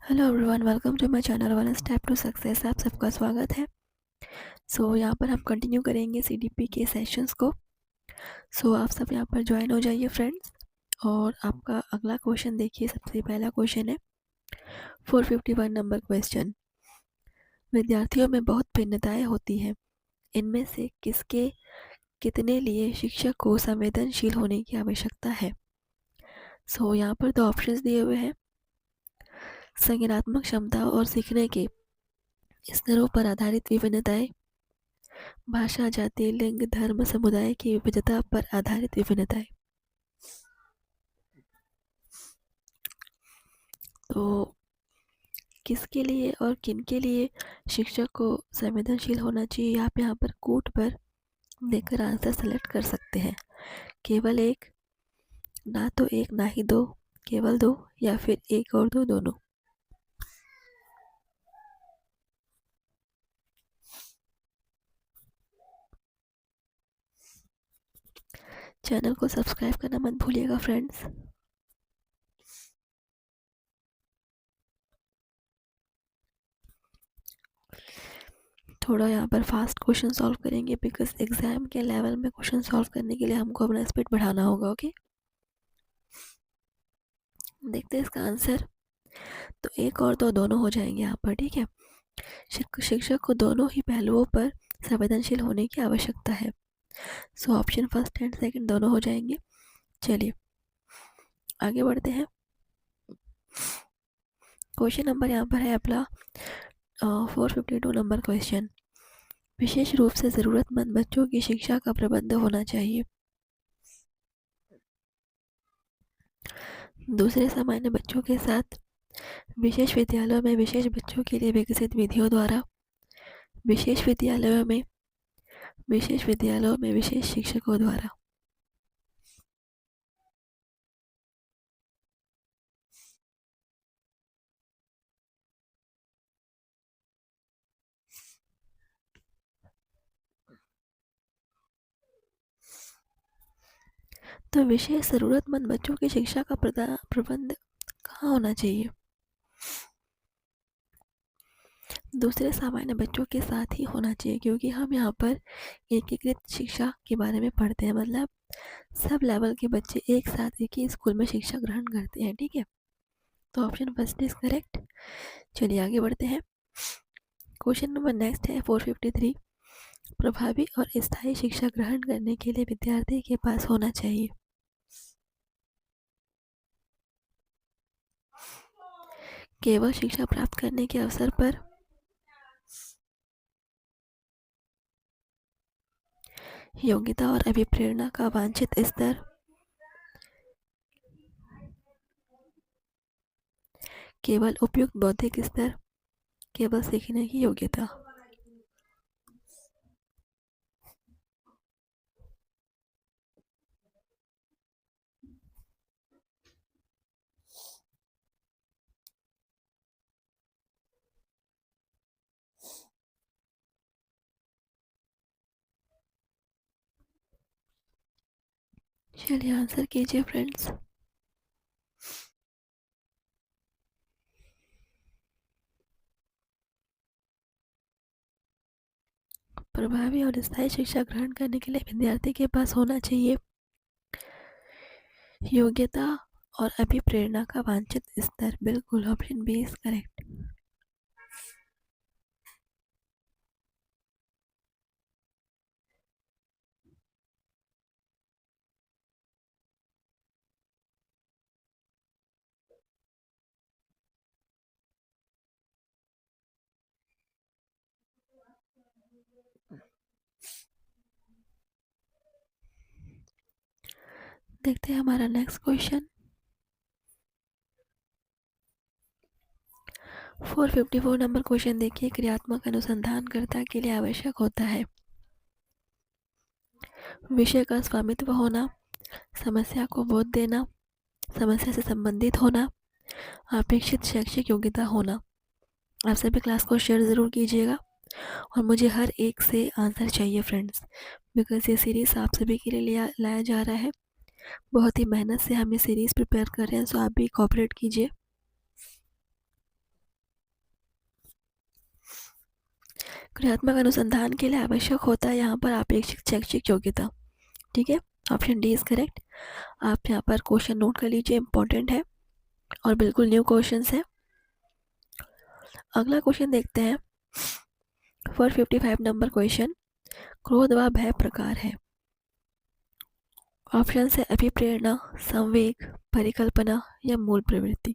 Hello everyone, welcome to my channel one step to success. आप सबका स्वागत है। यहाँ पर हम कंटिन्यू करेंगे सीडीपी के सेशंस को। आप सब यहाँ पर ज्वाइन हो जाइए फ्रेंड्स। और आपका अगला क्वेश्चन देखिए। सबसे पहला क्वेश्चन है 451 नंबर क्वेश्चन। विद्यार्थियों में बहुत भिन्नताएं होती हैं, इनमें से किसके कितने लिए शिक्षक को संवेदनशील होने की आवश्यकता है। यहाँ पर दो ऑप्शंस दिए हुए हैं। संज्ञानात्मक क्षमता और सीखने के स्तरों पर आधारित विभिन्नताएं, भाषा, जाति, लिंग, धर्म, समुदाय की विविधता पर आधारित विभिन्नताएं। तो किसके लिए और किन के लिए शिक्षक को संवेदनशील होना चाहिए, आप यहाँ पर कोट पर देकर आंसर सेलेक्ट कर सकते हैं। केवल एक, ना तो एक ना ही दो, केवल दो, या फिर एक और दो, दोनों। चैनल को सब्सक्राइब करना मत भूलिएगा फ्रेंड्स। थोड़ा यहाँ पर फास्ट क्वेश्चन सॉल्व करेंगे, बिकॉज एग्जाम के लेवल में क्वेश्चन सॉल्व करने के लिए हमको अपना स्पीड बढ़ाना होगा। ओके, देखते हैं इसका आंसर। तो एक और दो, दोनों हो जाएंगे यहाँ पर। ठीक है, शिक्षक को दोनों ही पहलुओं पर संवेदनशील होने की आवश्यकता है। ऑप्शन फर्स्ट एंड सेकंड दोनों हो जाएंगे। चलिए आगे बढ़ते हैं। क्वेश्चन नंबर यहाँ पर है अपना 452 नंबर क्वेश्चन। विशेष रूप से जरूरतमंद बच्चों की शिक्षा का प्रबंध होना चाहिए। दूसरे सामान्य बच्चों के साथ विशेष विद्यालयों में विशेष बच्चों के लिए विकसित विधियों द्वारा, विशेष विद्यालयों में विशेष शिक्षकों द्वारा। तो विशेष जरूरतमंद बच्चों की शिक्षा का प्रबंध कहाँ होना चाहिए? दूसरे सामान्य बच्चों के साथ ही होना चाहिए, क्योंकि हम यहाँ पर एकीकृत शिक्षा के बारे में पढ़ते हैं। मतलब सब लेवल के बच्चे एक साथ एक ही स्कूल में शिक्षा ग्रहण करते हैं। ठीक है, तो ऑप्शन फर्स्ट इज करेक्ट। चलिए आगे बढ़ते हैं। क्वेश्चन नंबर नेक्स्ट है 453। प्रभावी और स्थायी शिक्षा ग्रहण करने के लिए विद्यार्थी के पास होना चाहिए। केवल शिक्षा प्राप्त करने के अवसर पर, योग्यता और अभिप्रेरणा का वांछित स्तर, केवल उपयुक्त बौद्धिक स्तर, केवल सीखने की योग्यता। चलिए आंसर कीजिए फ्रेंड्स। प्रभावी और स्थायी शिक्षा ग्रहण करने के लिए विद्यार्थी के पास होना चाहिए योग्यता और अभिप्रेरणा का वांछित स्तर। बिल्कुल, ऑप्शन बी इज करेक्ट। देखते हैं हमारा नेक्स्ट क्वेश्चन 454 नंबर क्वेश्चन। देखिए, क्रियात्मक अनुसंधानकर्ता के लिए आवश्यक होता है विषय का स्वामित्व होना, समस्या को बोध देना, समस्या से संबंधित होना, अपेक्षित शैक्षिक योग्यता होना। आप सभी क्लास को शेयर ज़रूर कीजिएगा और मुझे हर एक से आंसर चाहिए फ्रेंड्स, बिकॉज ये सीरीज़ आप सभी के लिए लाया जा रहा है। बहुत ही मेहनत से हम ये सीरीज़ प्रिपेयर कर रहे हैं, सो आप भी कोऑपरेट कीजिए। क्रियात्मक अनुसंधान के लिए आवश्यक होता है यहाँ पर अपेक्षित शैक्षिक योग्यता। ठीक है, ऑप्शन डी इज करेक्ट। आप यहाँ पर क्वेश्चन नोट कर लीजिए, इंपॉर्टेंट है और बिल्कुल न्यू क्वेश्चन है। अगला क्वेश्चन देखते हैं, 455 नंबर क्वेश्चन। क्रोध व भय प्रकार है। ऑप्शन है अभिप्रेरणा, संवेग, परिकल्पना या मूल प्रवृत्ति।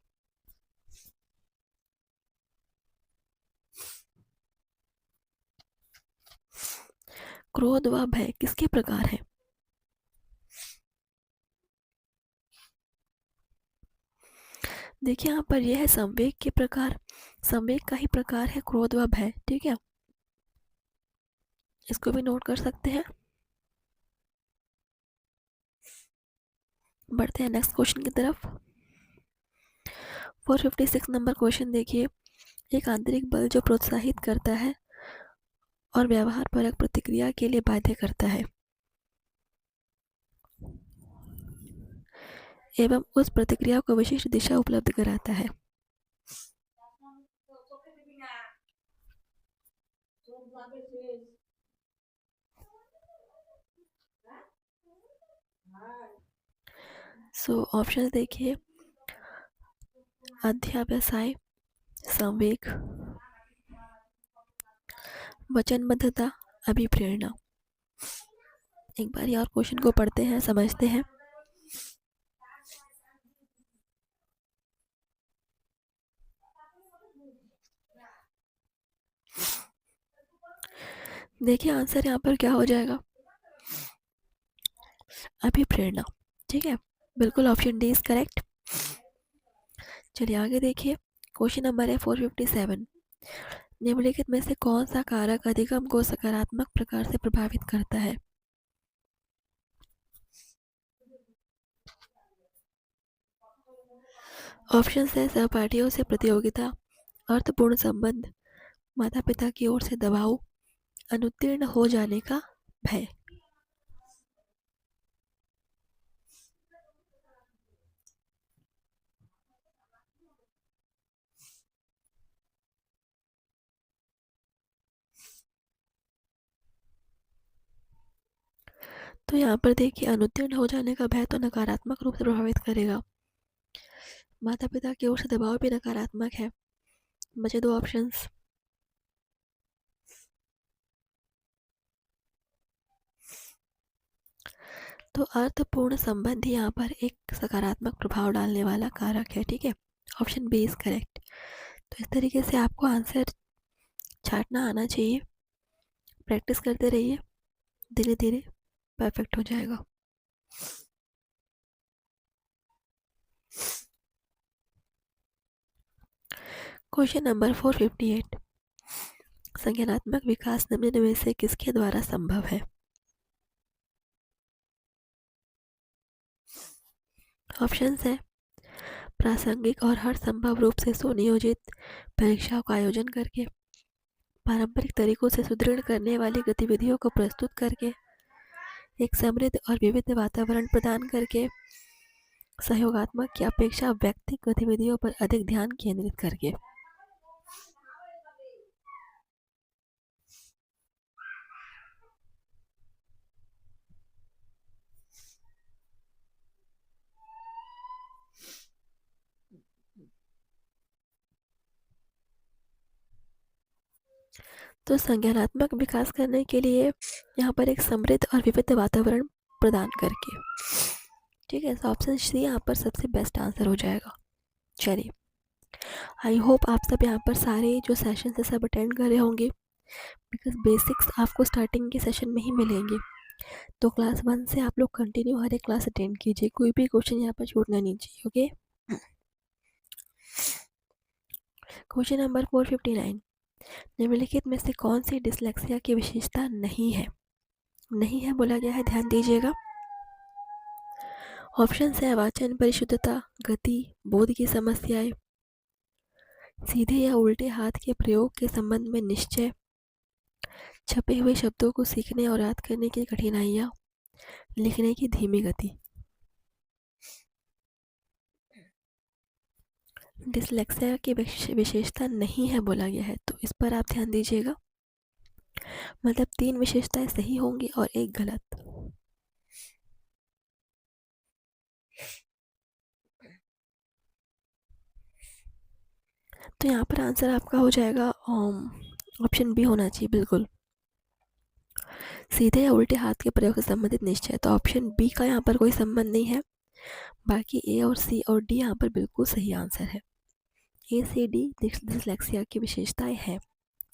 क्रोध व भय किसके प्रकार है? देखिए यहाँ पर यह है संवेग के प्रकार, संवेग का ही प्रकार है क्रोध व भय। ठीक है, इसको भी नोट कर सकते हैं। बढ़ते हैं नेक्स्ट क्वेश्चन की तरफ। 456 नंबर क्वेश्चन देखिए, एक आंतरिक बल जो प्रोत्साहित करता है और व्यवहार परक प्रतिक्रिया के लिए बाध्य करता है एवं उस प्रतिक्रिया को विशिष्ट दिशा उपलब्ध कराता है। सो ऑप्शन देखिए, अध्यावसाय, संवेग, वचनबद्धता, अभिप्रेरणा। एक बार और क्वेश्चन को पढ़ते हैं, समझते हैं। देखिए आंसर यहाँ पर क्या हो जाएगा, अभिप्रेरणा। ठीक है, बिल्कुल ऑप्शन डी इज करेक्ट। चलिए आगे देखिए, क्वेश्चन नंबर है 457। निम्नलिखित में से कौन सा कारक अधिगम को सकारात्मक प्रकार से प्रभावित करता है? ऑप्शन है सहपाठियों से प्रतियोगिता, अर्थपूर्ण संबंध, माता पिता की ओर से दबाव, अनुत्तीर्ण हो जाने का भय। तो यहाँ पर देखिए, अनुत्तीर्ण हो जाने का भय तो नकारात्मक रूप से प्रभावित करेगा, माता पिता की ओर से दबाव भी नकारात्मक है। बचे दो ऑप्शंस। तो अर्थपूर्ण संबंध यहाँ पर एक सकारात्मक प्रभाव डालने वाला कारक है। ठीक है, ऑप्शन बी इज करेक्ट। तो इस तरीके से आपको आंसर छांटना आना चाहिए, प्रैक्टिस करते रहिए, धीरे धीरे परफेक्ट हो जाएगा। क्वेश्चन नंबर 458, संज्ञानात्मक विकास निम्न में से किसके द्वारा संभव है? ऑप्शन है प्रासंगिक और हर संभव रूप से सुनियोजित परीक्षाओं का आयोजन करके, पारंपरिक तरीकों से सुदृढ़ करने वाली गतिविधियों को प्रस्तुत करके, एक समृद्ध और विविध वातावरण प्रदान करके, सहयोगात्मक की अपेक्षा व्यक्तिगत गतिविधियों पर अधिक ध्यान केंद्रित करके। तो संज्ञानात्मक विकास करने के लिए यहाँ पर एक समृद्ध और विविध वातावरण प्रदान करके। ठीक है, तो ऑप्शन सी यहाँ पर सबसे बेस्ट आंसर हो जाएगा। चलिए, आई होप आप सब यहाँ पर सारे जो सेशन है सब अटेंड कर रहे होंगे, बिकॉज बेसिक्स आपको स्टार्टिंग के सेशन में ही मिलेंगे। तो क्लास 1 से आप लोग कंटिन्यू हर एक क्लास अटेंड कीजिए, कोई भी क्वेश्चन यहाँ पर छूटना नहीं चाहिए। ओके, क्वेश्चन नंबर 459, निम्नलिखित में से कौन सी डिसलेक्सिया की विशेषता नहीं है? नहीं है बोला गया है, ध्यान दीजिएगा। ऑप्शन है वाचन परिशुद्धता, गति, बोध की समस्याएं, सीधे या उल्टे हाथ के प्रयोग के संबंध में निश्चय, छपे हुए शब्दों को सीखने और याद करने की कठिनाइयाँ, लिखने की धीमी गति। डिसलेक्सिया की विशेषता नहीं है बोला गया है, तो इस पर आप ध्यान दीजिएगा। मतलब 3 विशेषताएं सही होंगी और एक गलत। तो यहाँ पर आंसर आपका हो जाएगा ऑप्शन बी होना चाहिए बिल्कुल। सीधे या उल्टे हाथ के प्रयोग से संबंधित निश्चय, तो ऑप्शन बी का यहाँ पर कोई संबंध नहीं है। बाकी ए और सी और डी यहाँ पर बिल्कुल सही आंसर है। ए से डी डिसलेक्सिया की विशेषताएं हैं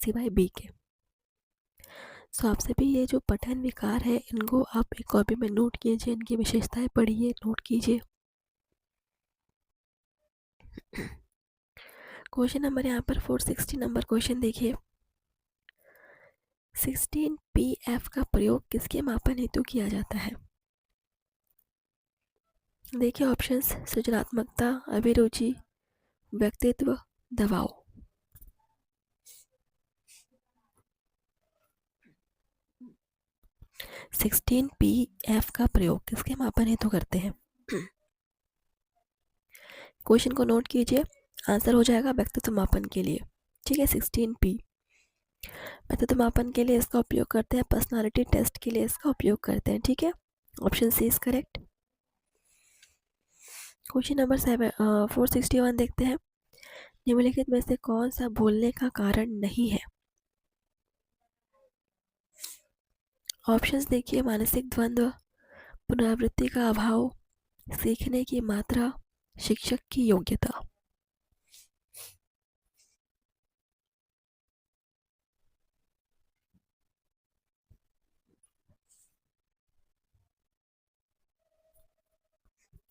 सिवाय बी के। सो आपसे भी ये जो पठन विकार है इनको आप एक कॉपी में नोट कीजिए, इनकी विशेषताएं पढ़िए, नोट कीजिए। क्वेश्चन नंबर यहाँ पर 460 नंबर क्वेश्चन देखिए। 16 PF का प्रयोग किसके मापन हेतु किया जाता है? देखिए ऑप्शंस: सृजनात्मकता, अभिरुचि, व्यक्तित्व, दबाव। 16 PF का प्रयोग किसके मापन हेतु करते हैं? क्वेश्चन को नोट कीजिए, आंसर हो जाएगा व्यक्तित्व मापन के लिए। ठीक है, 16P व्यक्तित्व मापन के लिए इसका उपयोग करते हैं, पर्सनालिटी टेस्ट के लिए इसका उपयोग करते हैं। ठीक है, option C is correct. Question number 461 देखते हैं। निम्नलिखित में से कौन सा बोलने का कारण नहीं है? ऑप्शंस देखिए: मानसिक द्वंद्व, पुनरावृत्ति का अभाव, सीखने की मात्रा, शिक्षक की योग्यता।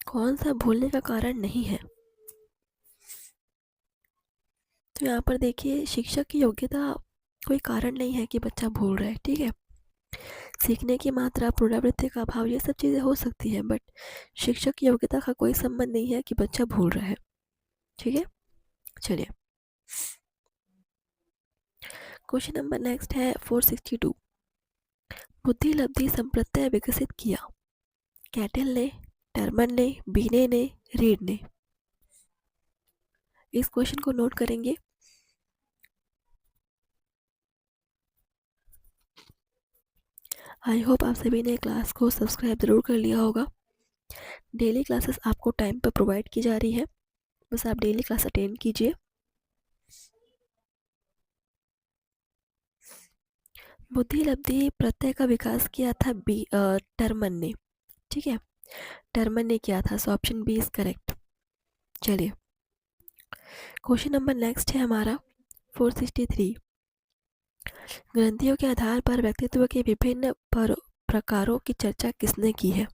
कौन सा भूलने का कारण नहीं है? तो यहाँ पर देखिए शिक्षक की योग्यता कोई कारण नहीं है कि बच्चा भूल रहा है। ठीक है, सीखने की मात्रा, पुनरावृत्ति का अभाव, ये सब चीज़ें हो सकती हैं, बट शिक्षक की योग्यता का कोई संबंध नहीं है कि बच्चा भूल रहा है। ठीक है, चलिए क्वेश्चन नंबर नेक्स्ट है 462। बुद्धि लब्धि संप्रत्यय विकसित किया, कैटल ने, टर्मन ने, बीने ने, रीड ने। इस क्वेश्चन को नोट करेंगे। आई होप आप सभी ने क्लास को सब्सक्राइब ज़रूर कर लिया होगा। डेली क्लासेस आपको टाइम पर प्रोवाइड की जा रही है, बस आप डेली क्लास अटेंड कीजिए। बुद्धि लब्धि प्रत्यय का विकास किया था टर्मन ने। ठीक है, टर्मन ने किया था, so option B is correct. चलिए क्वेश्चन नंबर नेक्स्ट है हमारा 463। ग्रंथियों के आधार पर व्यक्तित्व के विभिन्न प्रकारों की चर्चा किसने की है?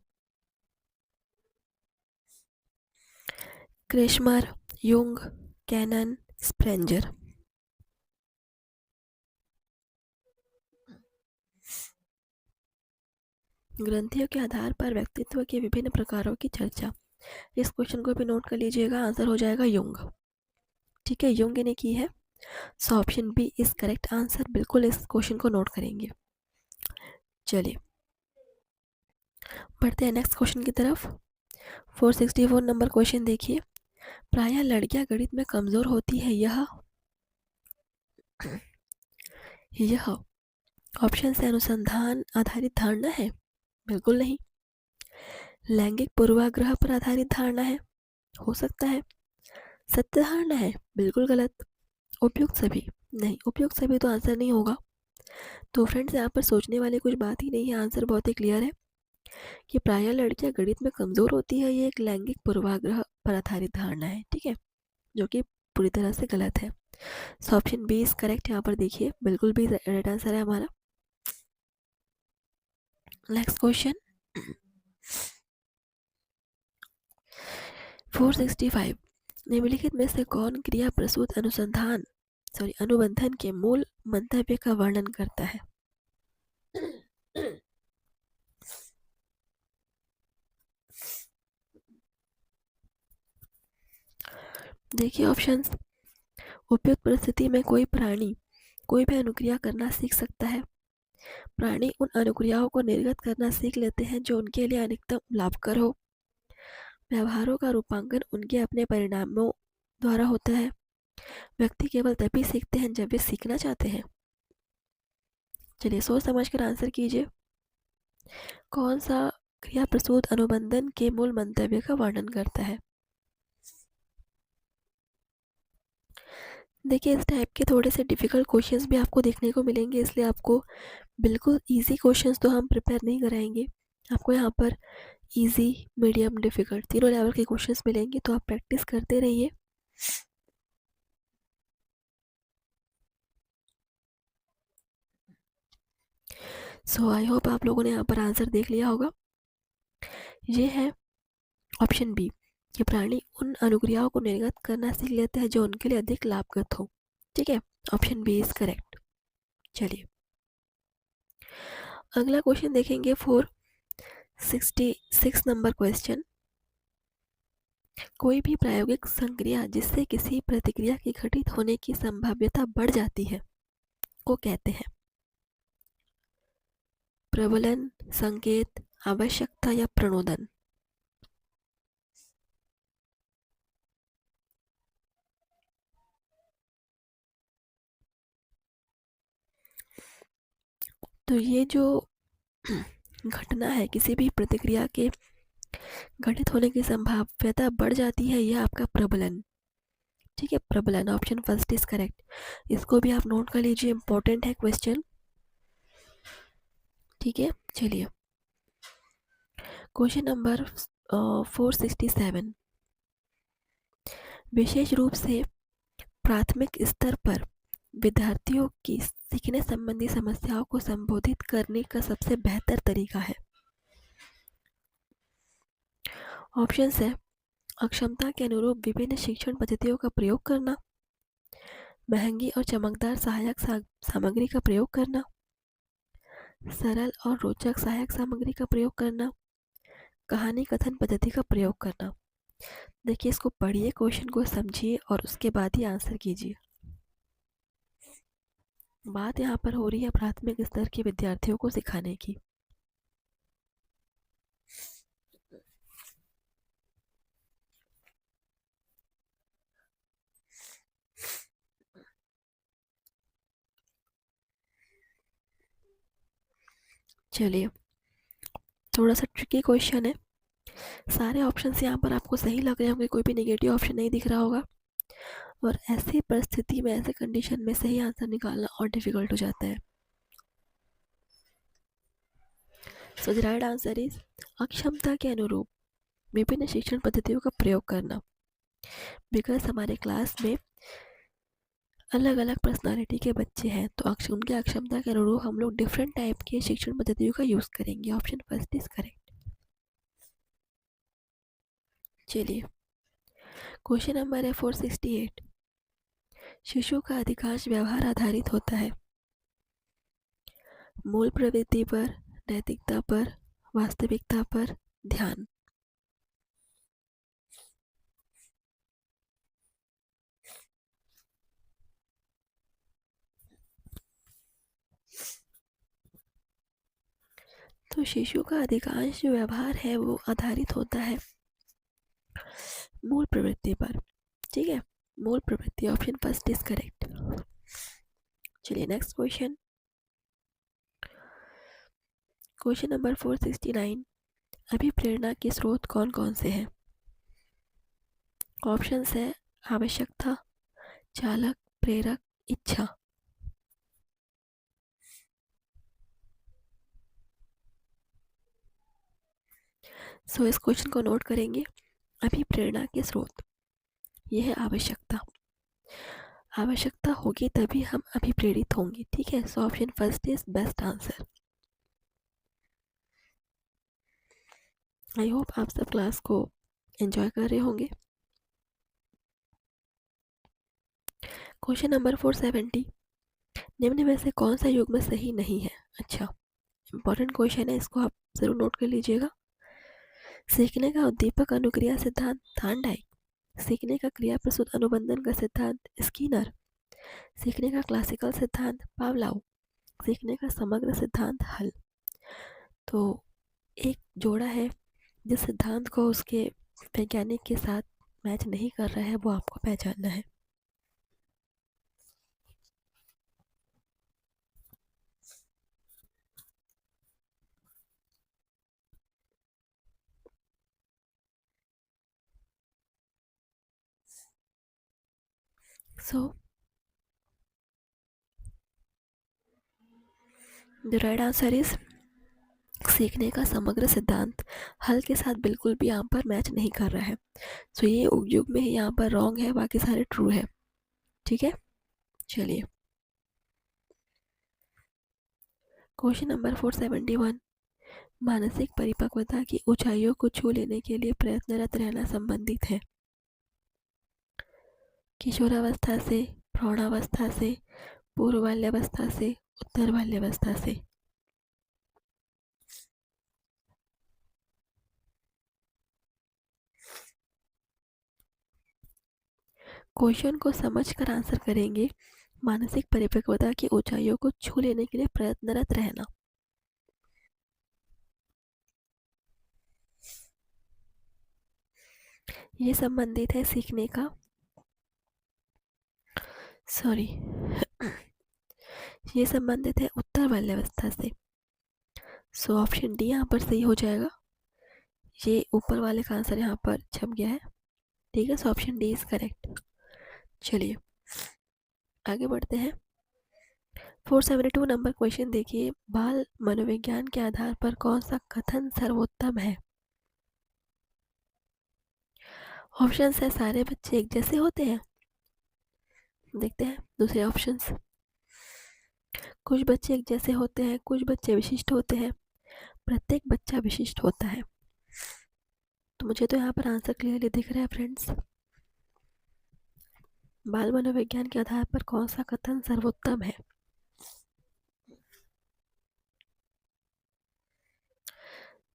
Kretschmer, Jung, Cannon, Spranger. ग्रंथियों के आधार पर व्यक्तित्व के विभिन्न प्रकारों की चर्चा, इस क्वेश्चन को भी नोट कर लीजिएगा, आंसर हो जाएगा युंग। ठीक है, युंग ने की है, so option B is correct answer. बिल्कुल इस क्वेश्चन को नोट करेंगे। चलिए बढ़ते हैं नेक्स्ट क्वेश्चन की तरफ। 464 नंबर क्वेश्चन देखिए। प्रायः लड़कियां गणित में कमजोर होती है, यह ऑप्शन से अनुसंधान आधारित धारणा है? बिल्कुल नहीं। लैंगिक पूर्वाग्रह पर आधारित धारणा है? हो सकता है। सत्य धारणा है? बिल्कुल गलत। उपयुक्त सभी? नहीं, उपयुक्त सभी तो आंसर नहीं होगा। तो फ्रेंड्स यहाँ पर सोचने वाली कुछ बात ही नहीं है, आंसर बहुत ही क्लियर है कि प्रायः लड़कियां गणित में कमजोर होती है, ये एक लैंगिक पूर्वाग्रह पर आधारित धारणा है। ठीक है, जो कि पूरी तरह से गलत है। So option B is correct. यहाँ पर देखिए बिल्कुल भी राइट आंसर है हमारा। Next question 465। निम्नलिखित में से कौन क्रिया प्रसूत अनुबंधन के मूल मंतव्य का वर्णन करता है? देखिए ऑप्शंस: उपयुक्त परिस्थिति में कोई प्राणी कोई भी अनुक्रिया करना सीख सकता है। प्राणी उन अनुक्रियाओं को निर्गत करना सीख लेते हैं जो उनके लिए अधिकतम लाभकर हो। व्यवहारों का रूपांकन उनके अपने परिणामों द्वारा होता है। व्यक्ति केवल तभी सीखते हैं जब वे सीखना चाहते हैं। चलिए सोच समझ कर आंसर कीजिए। कौन सा क्रिया प्रसूत अनुबंधन के मूल मंतव्य का वर्णन करता है? देखिए इस टाइप के थोड़े से डिफ़िकल्ट क्वेश्चंस भी आपको देखने को मिलेंगे, इसलिए आपको बिल्कुल इजी क्वेश्चंस तो हम प्रिपेयर नहीं कराएंगे। आपको यहाँ पर इजी, मीडियम, डिफ़िकल्ट तीनों लेवल के क्वेश्चंस मिलेंगे, तो आप प्रैक्टिस करते रहिए। सो आई होप आप लोगों ने यहाँ पर आंसर देख लिया होगा। ये है ऑप्शन बी कि प्राणी उन अनुक्रियाओं को निर्गत करना सीख लेते हैं जो उनके लिए अधिक लाभप्रद हो। ठीक है, ऑप्शन बी इज करेक्ट। चलिए अगला क्वेश्चन देखेंगे 466 नंबर क्वेश्चन। कोई भी प्रायोगिक संक्रिया जिससे किसी प्रतिक्रिया के घटित होने की संभाव्यता बढ़ जाती है को कहते हैं? प्रबलन, संकेत, आवश्यकता या प्रणोदन? तो ये जो घटना है, किसी भी प्रतिक्रिया के घटित होने की संभाव्यता बढ़ जाती है, यह आपका प्रबलन। ठीक है, प्रबलन ऑप्शन फर्स्ट इज करेक्ट। इसको भी आप नोट कर लीजिए, इंपॉर्टेंट है क्वेश्चन। ठीक है, चलिए क्वेश्चन नंबर 467। विशेष रूप से प्राथमिक स्तर पर विद्यार्थियों की सीखने संबंधी समस्याओं को संबोधित करने का सबसे बेहतर तरीका है? ऑप्शन है अक्षमता के अनुरूप विभिन्न शिक्षण पद्धतियों का प्रयोग करना, महंगी और चमकदार सहायक सामग्री का प्रयोग करना, सरल और रोचक सहायक सामग्री का प्रयोग करना, कहानी कथन पद्धति का प्रयोग करना। देखिए इसको पढ़िए, क्वेश्चन को समझिए और उसके बाद ही आंसर कीजिए। बात यहाँ पर हो रही है प्राथमिक स्तर के विद्यार्थियों को सिखाने की। चलिए थोड़ा सा ट्रिकी क्वेश्चन है। सारे ऑप्शंस यहाँ पर आपको सही लग रहे होंगे, कोई भी नेगेटिव ऑप्शन नहीं दिख रहा होगा, और ऐसी परिस्थिति में, ऐसे कंडीशन में सही आंसर निकालना और डिफिकल्ट हो जाता है। So the right answer is अक्षमता के अनुरूप विभिन्न शिक्षण पद्धतियों का प्रयोग करना। बिकॉज हमारे क्लास में अलग अलग पर्सनालिटी के बच्चे हैं, तो उनके अक्षमता के अनुरूप हम लोग डिफरेंट टाइप के शिक्षण पद्धतियों का यूज़ करेंगे। Option first is correct. चलिए क्वेश्चन नंबर है 468। शिशु का अधिकांश व्यवहार आधारित होता है मूल प्रवृत्ति पर, नैतिकता पर, वास्तविकता पर, ध्यान? तो शिशु का अधिकांश जो व्यवहार है वो आधारित होता है मूल प्रवृत्ति पर। ठीक है, मूल प्रवृत्ति ऑप्शन फर्स्ट इज करेक्ट। चलिए नेक्स्ट क्वेश्चन, क्वेश्चन नंबर 469। अभिप्रेरणा के स्रोत कौन कौन से हैं? ऑप्शंस है आवश्यकता, चालक, प्रेरक, इच्छा। सो इस क्वेश्चन को नोट करेंगे। अभिप्रेरणा के स्रोत, यह है आवश्यकता। आवश्यकता होगी तभी हम अभिप्रेरित होंगे। ठीक है, so option first is best answer. I hope आप सब क्लास को एंजॉय कर रहे होंगे। Question number 470। निम्न में से कौन सा युग्म सही नहीं है? अच्छा, इंपॉर्टेंट क्वेश्चन है, इसको आप जरूर नोट कर लीजिएगा। सीखने का उद्दीपक अनुक्रिया सिद्धांत थार्नडाइक, सीखने का क्रिया प्रसूत अनुबंधन का सिद्धांत स्किनर, सीखने का क्लासिकल सिद्धांत पावलाव, सीखने का समग्र सिद्धांत हल। तो एक जोड़ा है जिस सिद्धांत को उसके वैज्ञानिक के साथ मैच नहीं कर रहा है, वो आपको पहचानना है। So the right answer is सीखने का समग्र सिद्धांत हल के साथ बिल्कुल भी यहाँ पर मैच नहीं कर रहा है। सो ये युग में यहाँ पर रॉन्ग है, बाकी सारे ट्रू है। ठीक है, चलिए क्वेश्चन नंबर 471। मानसिक परिपक्वता की ऊंचाइयों को छू लेने के लिए प्रयत्नरत रहना संबंधित है किशोरावस्था से, प्रौढ़ावस्था से, पूर्व बाल्यावस्था से, उत्तर बाल्यावस्था से। क्वेश्चन को समझकर आंसर करेंगे। मानसिक परिपक्वता की ऊंचाइयों को छू लेने के लिए प्रयत्नरत रहना, ये संबंधित है सीखने का, सॉरी ये संबंधित है उत्तर बाल्यावस्था से। सो ऑप्शन डी यहाँ पर सही हो जाएगा। ये ऊपर वाले का आंसर यहाँ पर छप गया है। ठीक है, so option D is correct. चलिए आगे बढ़ते हैं। 472 नंबर क्वेश्चन देखिए। बाल मनोविज्ञान के आधार पर कौन सा कथन सर्वोत्तम है? ऑप्शन है सारे बच्चे एक जैसे होते हैं। देखते हैं दूसरे ऑप्शंस। कुछ बच्चे एक जैसे होते हैं, कुछ बच्चे विशिष्ट होते हैं, प्रत्येक बच्चा विशिष्ट होता है। तो मुझे तो यहाँ पर आंसर क्लियरली दिख रहा है फ्रेंड्स। बाल मनोविज्ञान के आधार पर कौन सा कथन सर्वोत्तम है?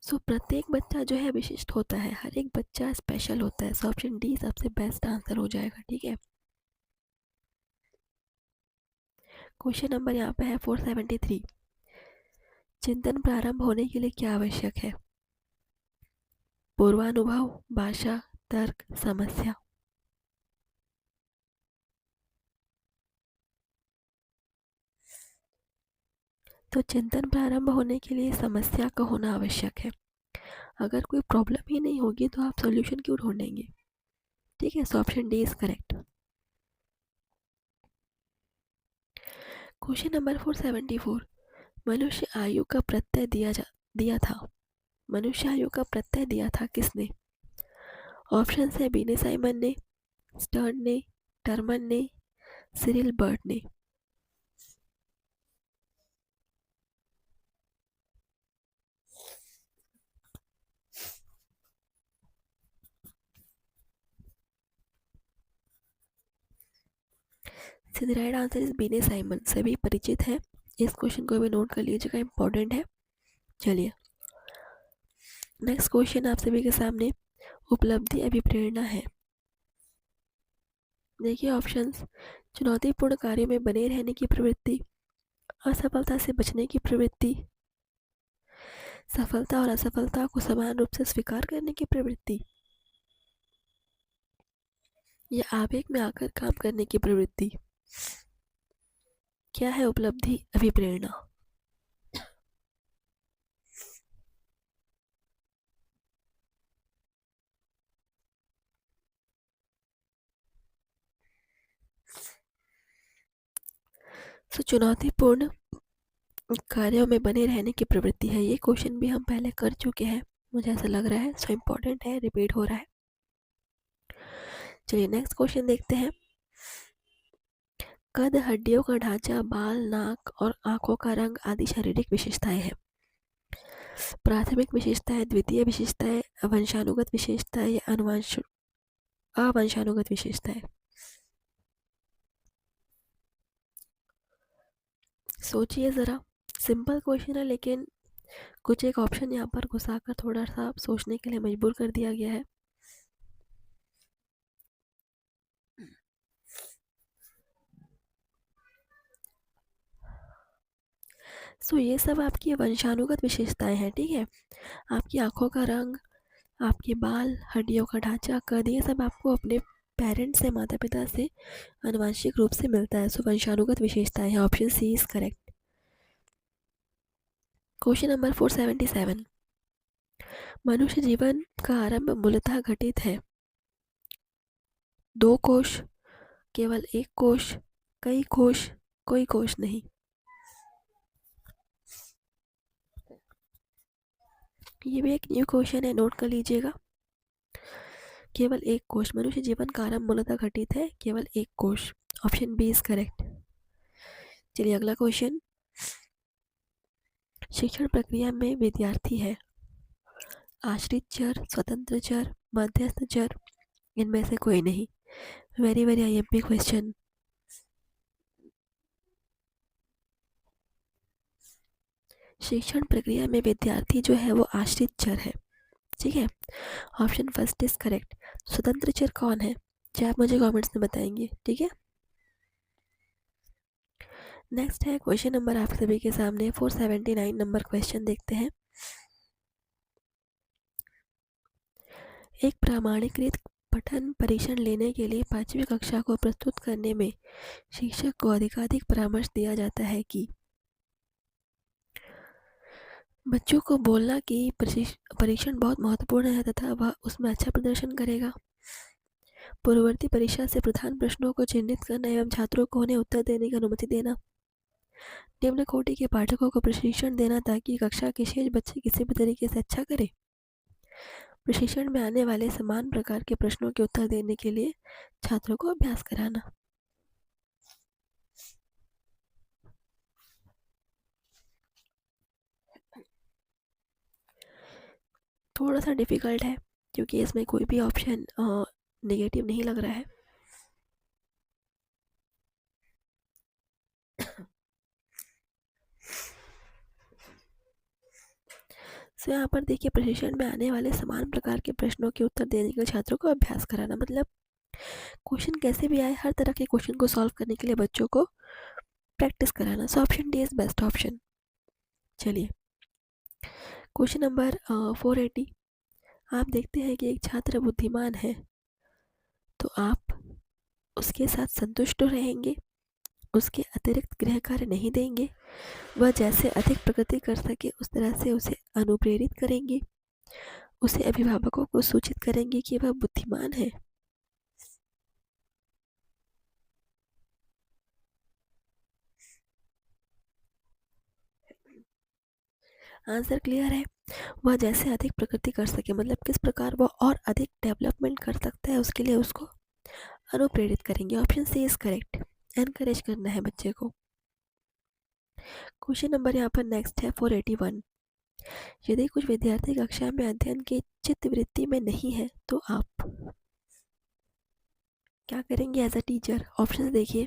सो प्रत्येक बच्चा जो है विशिष्ट होता है, हर एक बच्चा स्पेशल होता है। सो ऑप्शन डी सबसे बेस्ट आंसर हो जाएगा। ठीक है, क्वेश्चन नंबर यहाँ पे है 473। चिंतन प्रारंभ होने के लिए क्या आवश्यक है? पूर्वानुभव, भाषा, तर्क, समस्या। तो चिंतन प्रारंभ होने के लिए समस्या का होना आवश्यक है। अगर कोई प्रॉब्लम ही नहीं होगी तो आप सॉल्यूशन क्यों ढूंढेंगे? ठीक है, so option D is correct. Question number 474। मनुष्य आयु का प्रत्यय दिया था। मनुष्य आयु का प्रत्यय दिया था किसने? ऑप्शन है बीने साइमन ने, स्टर्न ने, टर्मन ने, सिरिल बर्ड ने। द राइट आंसर इज बीने साइमन। सभी परिचित हैं, इस क्वेश्चन को भी नोट कर लीजिएगा, इंपॉर्टेंट है। चलिए नेक्स्ट क्वेश्चन आप सभी के सामने उपलब्धि अभिप्रेरणा है। देखिए ऑप्शंस। चुनौतीपूर्ण कार्यों में बने रहने की प्रवृत्ति, असफलता से बचने की प्रवृत्ति, सफलता और असफलता को समान रूप से स्वीकार करने की प्रवृत्ति, या आवेग में आकर काम करने की प्रवृत्ति। क्या है उपलब्धि अभिप्रेरणा? चुनौतीपूर्ण कार्यों में बने रहने की प्रवृत्ति है। ये क्वेश्चन भी हम पहले कर चुके हैं, मुझे ऐसा लग रहा है। सो इम्पोर्टेंट है, रिपीट हो रहा है। चलिए नेक्स्ट क्वेश्चन देखते हैं। कद, हड्डियों का ढांचा, बाल, नाक और आंखों का रंग आदि शारीरिक विशेषताएं हैं। प्राथमिक विशेषताएं, द्वितीय विशेषताएं, वंशानुगत विशेषताएं या अवंशानुगत विशेषताएं। सोचिए ज़रा, सिंपल क्वेश्चन है लेकिन कुछ एक ऑप्शन यहाँ पर घुसाकर थोड़ा सा सोचने के लिए मजबूर कर दिया गया है। ये सब आपकी वंशानुगत विशेषताएं हैं। ठीक है, आपकी आंखों का रंग, आपके बाल, हड्डियों का ढांचा, कद, ये सब आपको अपने पेरेंट्स से, माता पिता से आनुवंशिक रूप से मिलता है। वंशानुगत विशेषताएं हैं। Option C is correct. Question number 477। मनुष्य जीवन का आरंभ मूलतः घटित है दो कोश, केवल एक कोश, कई कोश, कोई कोश नहीं। ये भी एक न्यू क्वेश्चन है, नोट कर लीजिएगा। केवल एक कोश, मनुष्य जीवन का आरंभ मूलतः घटित है केवल एक कोश। Option B is correct. चलिए अगला क्वेश्चन। शिक्षण प्रक्रिया में विद्यार्थी है आश्रित चर, स्वतंत्र चर, मध्यस्थ चर, इनमें से कोई नहीं। Very very IMP question. शिक्षण प्रक्रिया में विद्यार्थी जो है वो आश्रित चर है, ठीक है। Option first is correct. स्वतंत्र चर कौन है, जो आप मुझे कमेंट्स में बताएंगे, ठीक है। नेक्स्ट है क्वेश्चन नंबर आप सभी के सामने 479 नंबर क्वेश्चन देखते हैं। एक प्रमाणीकृत पठन परीक्षण लेने के लिए 5वीं कक्षा को प्रस्तुत करने में शिक्षक को अधिकाधिक परामर्श दिया जाता है कि बच्चों को बोलना कि परीक्षण बहुत महत्वपूर्ण है तथा वह उसमें अच्छा प्रदर्शन करेगा। पूर्ववर्ती परीक्षा से प्रधान प्रश्नों को चिन्हित करना एवं छात्रों को उन्हें उत्तर देने की अनुमति देना। निम्न कोटि के पाठकों को प्रशिक्षण देना ताकि कक्षा के शेष बच्चे किसी भी तरीके से अच्छा करें। प्रशिक्षण में आने वाले समान प्रकार के प्रश्नों के उत्तर देने के लिए छात्रों को अभ्यास कराना। थोड़ा सा डिफिकल्ट है क्योंकि इसमें कोई भी ऑप्शन नेगेटिव नहीं लग रहा है। तो यहाँ पर देखिए प्रशिक्षण में आने वाले समान प्रकार के प्रश्नों के उत्तर देने के लिए छात्रों को अभ्यास कराना, मतलब क्वेश्चन कैसे भी आए हर तरह के क्वेश्चन को सॉल्व करने के लिए बच्चों को प्रैक्टिस कराना। So option D is best option. चलिए क्वेश्चन नंबर 480। आप देखते हैं कि एक छात्र बुद्धिमान है तो आप उसके साथ संतुष्ट रहेंगे, उसके अतिरिक्त गृह कार्य नहीं देंगे, वह जैसे अधिक प्रगति कर सके उस तरह से उसे अनुप्रेरित करेंगे, उसे अभिभावकों को सूचित करेंगे कि वह बुद्धिमान है। आंसर क्लियर है। वह जैसे अधिक प्रगति कर सके मतलब किस प्रकार वह और अधिक डेवलपमेंट कर सकता है उसके लिए उसको अनुप्रेरित करेंगे। Option C is correct. Encourage करना है बच्चे को। क्वेश्चन नंबर यहाँ पर नेक्स्ट है 481। यदि कुछ विद्यार्थी कक्षा में अध्ययन की चित्तवृत्ति में नहीं है तो आप क्या करेंगे एज अ टीचर। ऑप्शन देखिए।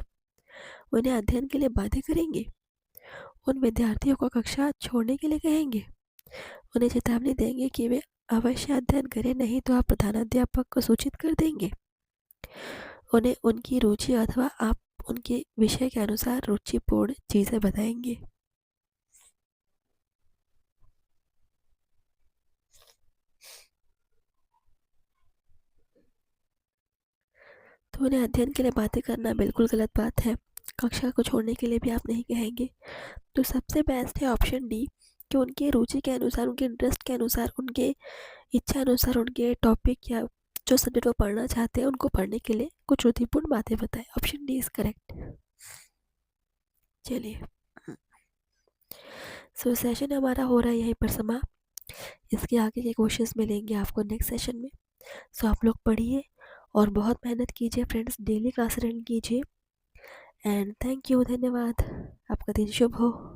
उन्हें अध्ययन के लिए बाध्य करेंगे, उन विद्यार्थियों को कक्षा छोड़ने के लिए कहेंगे, उन्हें चेतावनी देंगे कि वे अवश्य अध्ययन करें नहीं तो आप प्रधानाध्यापक को सूचित कर देंगे, उन्हें उनकी रुचि अथवा आप उनके विषय के अनुसार रुचिपूर्ण चीज़ें बताएंगे। तो उन्हें अध्ययन के लिए बातें करना बिल्कुल गलत बात है, कक्षा को छोड़ने के लिए भी आप नहीं कहेंगे। तो सबसे बेस्ट है ऑप्शन डी कि उनके रुचि के अनुसार, उनके इंटरेस्ट के अनुसार, उनके इच्छा अनुसार उनके टॉपिक या जो सब्जेक्ट वो पढ़ना चाहते हैं उनको पढ़ने के लिए कुछ रुचिपूर्ण बातें बताएं। Option D is correct. चलिए सो सेशन हमारा हो रहा है यहीं पर समाप्त। इसके आगे के क्वेश्चंस मिलेंगे आपको नेक्स्ट सेशन में। सो आप लोग पढ़िए और बहुत मेहनत कीजिए फ्रेंड्स, डेली क्लास अटेंड कीजिए। एंड थैंक यू, धन्यवाद। आपका दिन शुभ हो।